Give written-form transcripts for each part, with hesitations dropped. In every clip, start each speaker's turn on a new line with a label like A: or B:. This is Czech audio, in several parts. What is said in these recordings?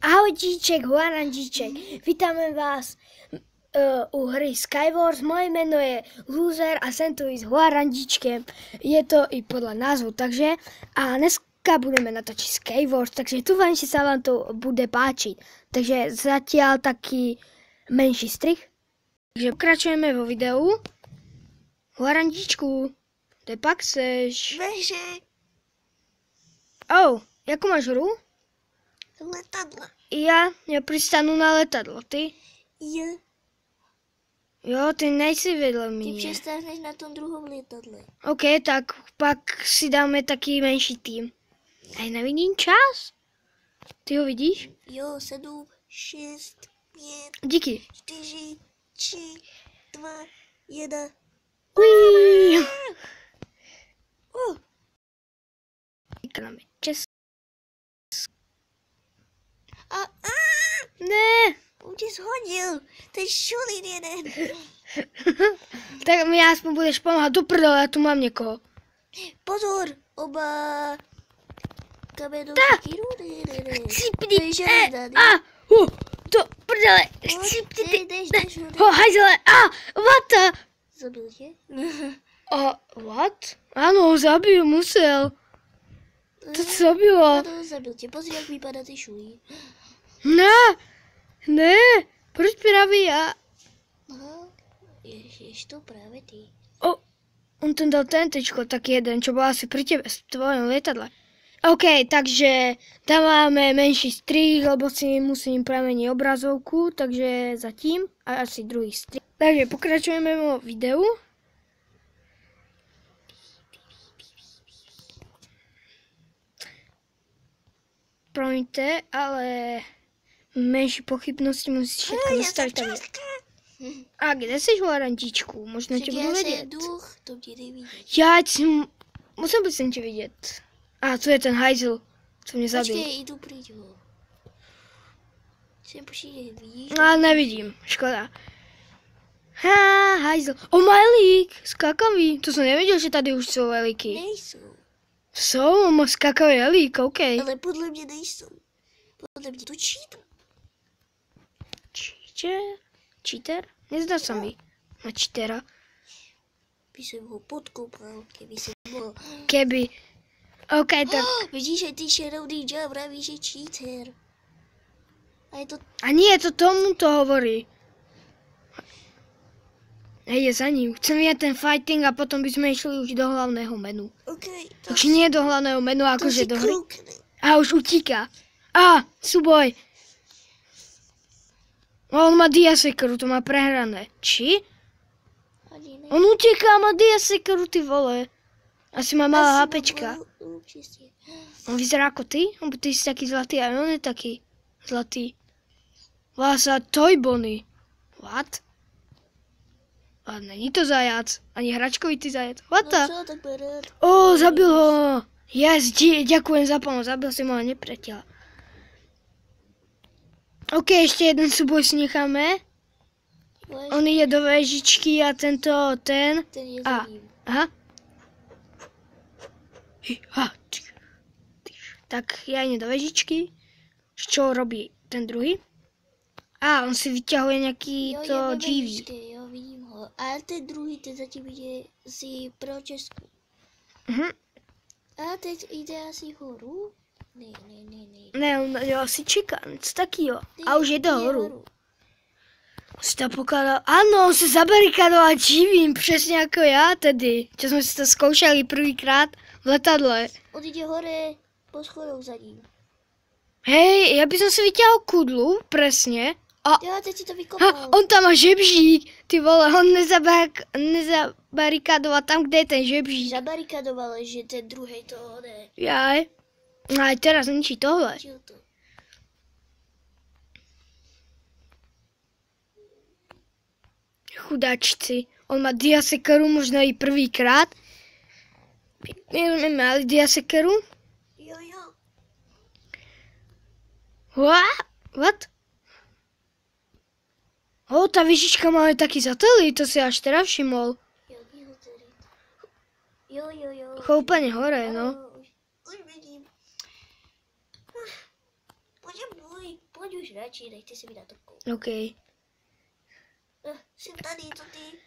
A: Ahojčíček, Huarandíček, vítáme vás u hry Skywars. Moje meno je Loser a jsem tu i s Huarandíčkem. Je to i podle názvu, takže a dneska budeme natočiť Skywars, takže tu vám sa vám to bude páčiť. Takže zatiaľ taký menší strih. Takže pokračujeme vo videu. Huarandíčku, kde pak seš?
B: Veže.
A: Jakú máš hru?
B: Letadlo.
A: Ja pristanu na letadlo, ty? Jo, ty nejsi vedle
B: Ty
A: mě.
B: přestáhneš na tom druhom letadle.
A: OK, tak pak si dáme taký menší tým. Aj nevidím čas? Ty ho vidíš?
B: Jo, 7, 6, 5,
A: Díky.
B: 4, 3, 2, 1.
A: Uí. Máme čes. Ne.
B: On tě shodil. Ten šulín jeden.
A: Tak mi aspoň budeš pomáhat do prdele, já tu mám někoho.
B: Pozor, oba kamenovky.
A: Chcípni.
B: Žádný.
A: To prdele. Chcípni ty. Hajzele. What the?
B: Zabil tě?
A: What? Ano, zabil, musel. To zabilo.
B: Ano, zabil tě. Pozri, jak vypadá ty šulí.
A: Ne, proč právě já?
B: Aha, ješ to právě ty.
A: On ten dal tentečko, tak jeden, čo bol asi pri tebe v tvojom lietadle. OK, takže tam máme menší strih, lebo si musím premeniť obrazovku, takže zatím a asi druhý strih. Takže pokračujeme vo videu. Promiňte, ale menší pochybnosti musíš všetko nastaviť. A kde jsi, Huarandíčku? Možná tě budu vidět.
B: Duch, to tě nevidí.
A: Musel bych tě vidět. To je ten hajzl, co mě zabil.
B: Počkej, jdu pryč ho. Sem přijde, vidíš?
A: Nevidím, škoda. Hajzl. Má elík, skákavý. To jsem nevěděl, že tady už jsou elíky.
B: Nejsou.
A: Jsou, on má skákavý elík, OK.
B: Ale podle mě nejsou. Podle mě to cheat.
A: Cheater? Nezdá se mi na cheatera.
B: By jsem ho podkopal, keby jsem mohl.
A: Keby. OK, tak.
B: Vidíš, že ty Shadow Ninja praví, že cheater.
A: A nie, to tomu to hovorí. Je za ním. Chcem vidět ten fighting a potom bychom šli už do hlavného menu.
B: Okay,
A: už nie do hlavného menu, akože do hry.
B: A
A: už utíká. Súboj. On má diasekeru, to má prehrané. Či? On utíká, má diasekeru, ty vole. Asi má malá HPčka. On vyzerá jako ty? Ty jsi taky zlatý a on je taky zlatý. Vlása Toybony. What? A není to zajac. Ani hračkovitý zajac. What the? Zabil ho. Yes, ďakujem za pomoc. Zabil si môjho nepriateľa. OK, ještě jeden súboj si necháme. On je do vežičky a ten je
B: za ním.
A: Aha. Tak já jdu do vežičky. Čo robí ten druhý? On si vyťahuje nějaký to GV.
B: Jo, vidím ho. A ten druhý, ten zatím jde si pro Česku. A teď jde asi horu? Ne.
A: On jo, asi čeká, něco takýho. A už jde horu. Si to pokládal. Ano, on se zabarikadoval živým, přesně jako já tedy. Čo jsme si to zkoušeli prvýkrát v letadle.
B: On jde hore po schodou za ním.
A: Hej, já bych si vyťahal kudlu, presně.
B: Jo, teď si to vykopal.
A: On tam má žebřík, ty vole, on nezabarikadoval tam, kde je ten žebřík.
B: Zabarikadoval, že ten druhý to ne.
A: Jaj. Ale teraz ničí tohle. Chudáčci. On má diasekeru, možná i prvýkrát. My mali diasekeru.
B: Jo.
A: What? Ta vyžička má taký satelit, to si až teda všimol.
B: Jo.
A: Úplně hore, no.
B: Už vidím. Poďme už radši, dejte si mi na trubku.
A: OK.
B: Jsem tady, co ty?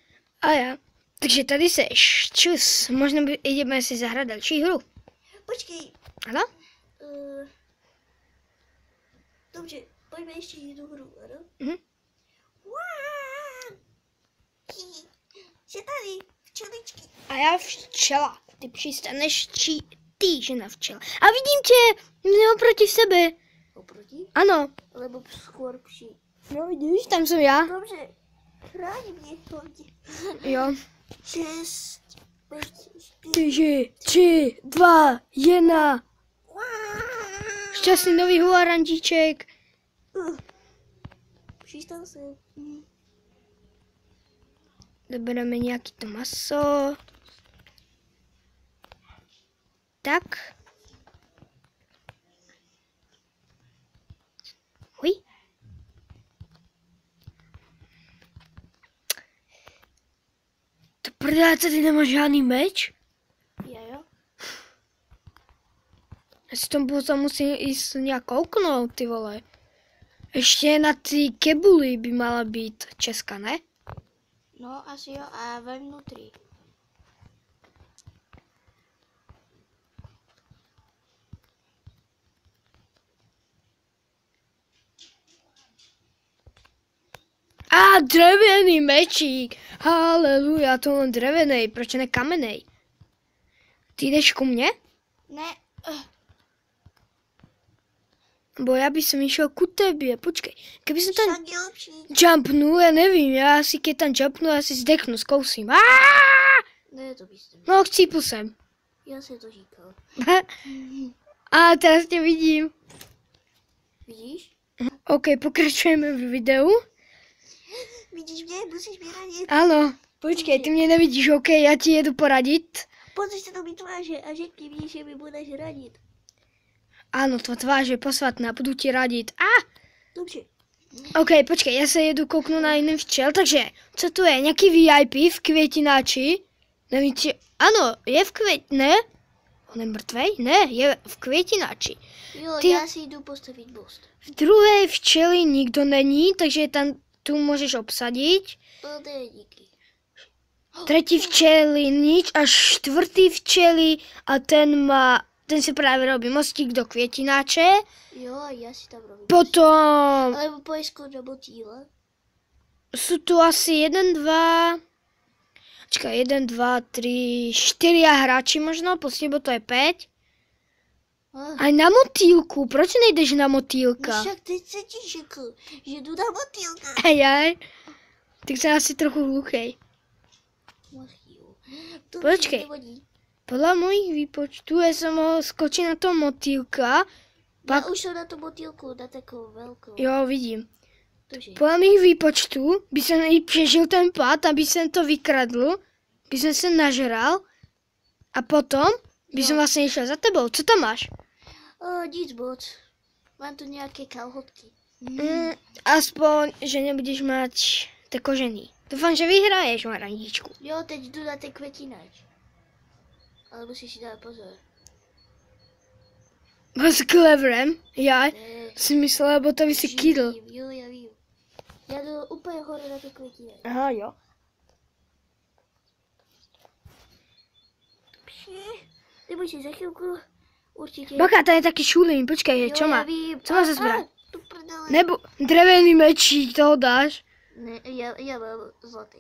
A: A já. Takže tady seš. Čus. Možná jdeme si zahrát další hru.
B: Počkej.
A: Ano?
B: Dobře, pojďme ještě jednu hru, ano?
A: Mhm.
B: Jsi tady, včeličky.
A: A já včela. Ty přistaneš ty, žena včela. A vidím tě oproti sebe.
B: Oproti?
A: Ano.
B: Lebo skôr pší.
A: No vidíš, tam jsem já.
B: Dobře, chráň mě hlavně.
A: Jo.
B: 6, 5,
A: 4, 3, 2, 1. Šťastný nový huarandíček.
B: Přistal se.
A: Dobereme nějaký to maso. Tak. Huj. To prdele, tady nemá žádný meč?
B: Jo.
A: Já si tomu potom musím jít nějak kouknout, ty vole. Ještě na ty kebuly by mala být česká, ne?
B: No, asi jo, a vevnutř.
A: A drevěný mečík. Haleluja, to on drevený, proč ne kamenej? Ty jdeš ku mně?
B: Ne.
A: Bo já bych sem šel ku tebě, počkej. Kdyby jsem tam
B: Tak je lepší.
A: jumpnul, já nevím, já si keď tam jumpnu, já si zdechnu, zkousím.
B: Ne, to bys neměl.
A: No, chcípl jsem.
B: Já jsem to říkal.
A: A teraz tě vidím.
B: Vidíš?
A: OK, pokračujeme v videu.
B: Vidíš mě? Musíš mě radit.
A: Ano, počkej, ty mě nevidíš, OK, já ti jedu poradit.
B: Pozri se do mý tváře a řekni mi, že mi budeš radit.
A: Ano, tvá tvář je posvatná, budu ti radit.
B: Dobře.
A: OK, počkej, já se jedu kouknu na jiný včel, takže, co tu je, nějaký VIP v květináči? Nevím, či, ano, je v ne? On je mrtvej? Ne, je v květináči.
B: Jo,
A: Ty-
B: já si jdu postavit most.
A: V druhé včeli nikdo není, takže tam tu můžeš obsadit.
B: To je díky.
A: Třetí včely nič, až čtvrtý včely a ten si právě robí mostík do květináče.
B: Jo, a já si tam robím.
A: Potom
B: Alebo pojezko do motýle.
A: jsou tu asi 1, 2, 3, 4 hráči možno, posledně to je 5. A na motýlku, proč nejdeš na motýlka?
B: Však teď se ti řekl, že jdu na motýlka.
A: Ajaj, tak jsem asi trochu hluchej. Počkej. Podle mojich výpočtů jsem mohl skočit na to motýlka.
B: Pak... Já už jsem na to motýlku, na takovou velkou.
A: Jo, vidím.
B: Tože.
A: Podle mých výpočtů by jsem i přežil ten pád, aby jsem to vykradl, by jsem se nažral a potom by jsem vlastně šel za tebou. Co tam máš?
B: Nic moc. Mám tu nějaké kalhotky.
A: Aspoň, že nebudeš mať to kožený. Doufám, že vyhraješ, Marandíčku.
B: Jo, teď jdu na ten květináč. Ale musíš si dát pozor.
A: S cleverem? Já
B: Ne,
A: si myslela, bo to by si kydl.
B: Jo, já vím. Já jdu úplně hore na ten květináč.
A: Aha, jo.
B: Nebo si za chvilku určitě.
A: Baka, tady je taky šulín, počkej,
B: Jo,
A: co má?
B: já vím.
A: Co má za zbraň?
B: Tu prdele.
A: Nebo drevený mečík, toho dáš?
B: Ne, já mám zlatý.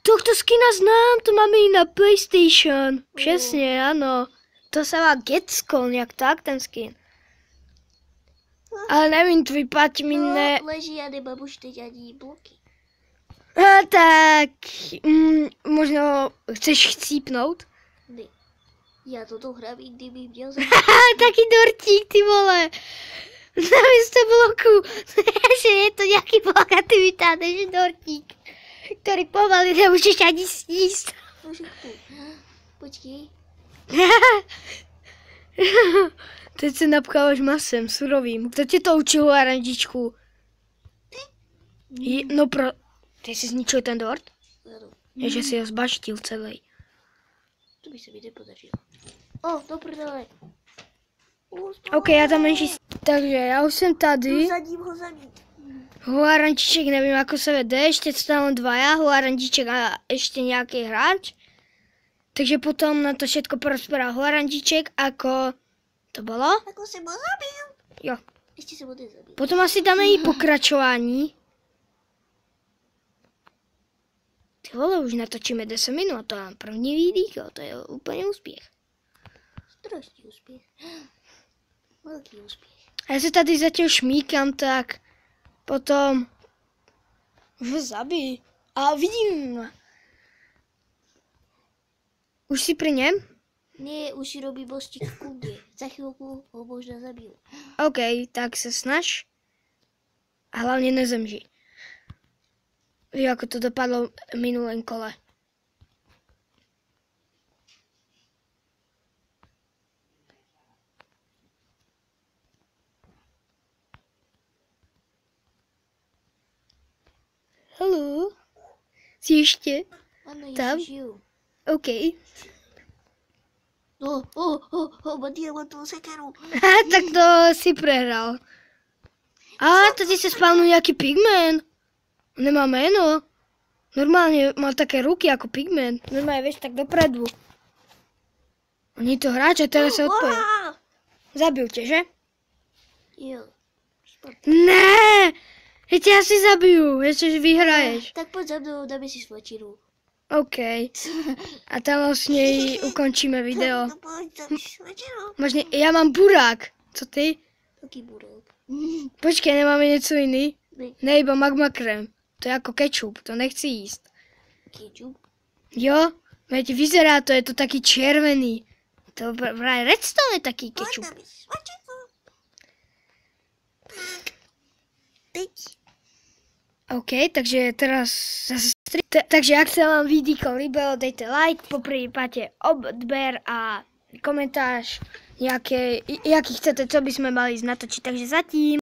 A: Tohto skina znám, to máme i na PlayStation. Přesně, ano. To se má Getsko, nějak tak, ten skin. Ale nevím, tvůj pať mi ne...
B: Leží, já nemám už teď ani bloky.
A: Tak, možno chceš chcípnout?
B: Ne. Já toto hrám, i kdyby měl za...
A: Taky dortík, ty vole. Namísto bloku. Že je to nějaký blok a ty vytáhneš dortík, který pomaly nemůžeš ani sníst.
B: Počkej.
A: Teď se napcháváš masem surovým. Kdo tě to učil, Arandičku? No Ty jsi zničil ten dort?
B: Ano.
A: Je, že si ho zbaštil celý.
B: To by se mi nepodařilo. Do prdele.
A: OK, já tam menší. Takže já už jsem tady.
B: Zadím ho zabít.
A: Huarančiček, nevím, ako sa vede, ešte sú tam dvaja, Huarančiček a ešte nejaký hráč. Takže potom na to všetko porozprával Huarančiček, ako to bolo.
B: Ako jsem ho zabil.
A: Jo.
B: Ještě se bude zabít.
A: Potom asi dáme i pokračování. Ty vole, už natočíme 10 minut, to je první vidíko, to je úplně úspěch.
B: Strašný úspěch. Velký úspěch.
A: A já se tady zatím šmíkám, tak potom už zabij. A vidím. Už si pri něm?
B: Ne, už si robí bostík v klubě. Za chvilku ho možná zabiju.
A: OK, tak se snaž. A hlavně nezemži. Víš, ako to dopadlo v minulém kole. Haló? Jsi ještě?
B: Ano,
A: Tam?
B: ještě žiju.
A: OK.
B: Má diamantovou sekeru.
A: Tak to si prehral. A tady se spavnul nějaký pigmen. On nemá jméno. Normálně má také ruky jako pigmen. Normálně víš, tak dopredu. On je to hráč a teraz se odpojí. Zabil tě, že?
B: Jo.
A: Ne! Já tě asi zabiju, ještě vyhraješ.
B: Tak pojď za mnou, dáme si svačinu.
A: OK. A tam vlastně i ukončíme video.
B: No pojď, dáme si svačinu.
A: Možná, já mám burák. Co ty?
B: Taký burek.
A: Počkej, nemáme něco jiný?
B: Ne.
A: Ne, iba magma krém. To je jako kečup, to nechci jíst.
B: Kečup?
A: Jo, veď vyzerá to, je to taký červený. To vraj redstone je taký kečup.
B: Dáme si svačinu. Tak. Teď.
A: OK, takže teraz zase takže ak sa vám vidíko líbilo, dejte like, po prípade odber a komentář, jaký chcete, co by sme mali natočiť. Takže zatím.